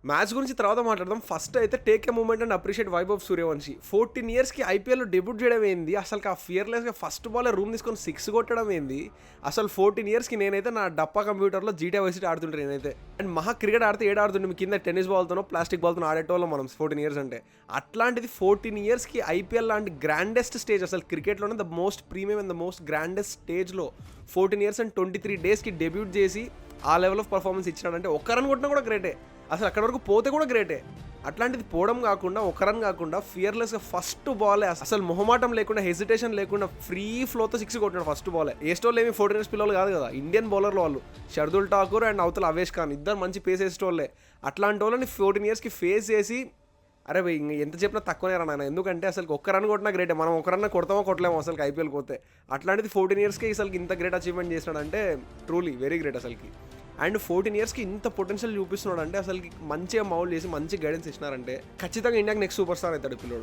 Match గురించి తర్వాత మాట్లాడదాం. ఫస్ట్ అయితే take a moment and appreciate Vaibhav Suryavanshi. 14 ఇయర్స్‌కి ఐపీఎల్‌లో డెబ్యూట్ చేయడం ఏంది, అసలు ఆ ఫియర్‌లెస్‌గా ఫస్ట్ బాలే రూమ్ తీసుకొని 6 కొట్టడం ఏంది. అసలు 14 ఇయర్స్‌కి నేనైతే నా డప్పా కంప్యూటర్లో జీటీఏ వైస్ సిటీ ఆడుతుంటే నేనైతే. అండ్ మహా క్రికెట్ ఆడితే ఏడ ఆడుతుండే కింద టెన్నిస్ బాల్తోనో ప్లాస్టిక్ బాల్తో ఆడేటోళ్ళం మనం 14 ఇయర్స్ అంటే. అట్లాంటిది 14 ఇయర్స్‌కి ఐపీఎల్ లాంటి గ్రాండెస్ట్ స్టేజ్, అసలు క్రికెట్లోనే the most premium and the most grandest స్టేజ్లో 14 ఇయర్స్ అండ్ 23 డేస్కి డెబ్యూట్ చేసి ఆ లెవెల్ ఆఫ్ పర్ఫార్మెన్స్ ఇచ్చినాడంటే ఒక్క రన్ కొట్టినా కూడా గ్రేటే. అసలు అక్కడ వరకు పోతే కూడా గ్రేటే. అట్లాంటిది పోవడం కాకుండా, ఒక రన్ కాకుండా ఫియర్లెస్గా ఫస్ట్ బాలే అసలు మొహమాటం లేకుండా, హెసిటేషన్ లేకుండా ఫ్రీ ఫ్లోతో 6 కొట్టాడు ఫస్ట్ బాలే. ఏస్టోళ్ళు ఏమి 14 ఇయర్స్ పిల్లలు కాదు కదా, ఇండియన్ బౌలర్లు వాళ్ళు. షర్దుల్ ఠాకూర్ అండ్ అవతల అవేష్ ఖాన్ ఇద్దరు మంచి పేస్ వేసేటోళ్ళే. అట్లాంటి వాళ్ళని 14 ఇయర్స్కి ఫేస్ చేసి అరే భయ్ ఇంక ఎంత చెప్పినా తక్కువనే రా నాయన. ఎందుకంటే అసలు ఒక్క రన్ కొట్టినా గ్రేటే. మనం ఒక రన్ కొడతామో కొట్టలేమో అసలు ఐపీఎల్ పోతే. అట్లాంటిది 14 ఇయర్స్కి అసలు ఇంత గ్రేట్ అచీవ్మెంట్ చేసినాడంటే ట్రూలీ వెరీ గ్రేట్ అసలుకి. అండ్ 14 ఇయర్స్కి ఇంత పొటెన్షియల్ చూపిస్తున్నాడు అంటే అసలు మంచిగా మౌల్డ్ చేసి మంచి గైడెన్స్ ఇచ్చినారంటే ఖచ్చితంగా ఇండియాకి నెక్స్ట్ సూపర్ స్టార్ అవుతాడు పిల్లడు.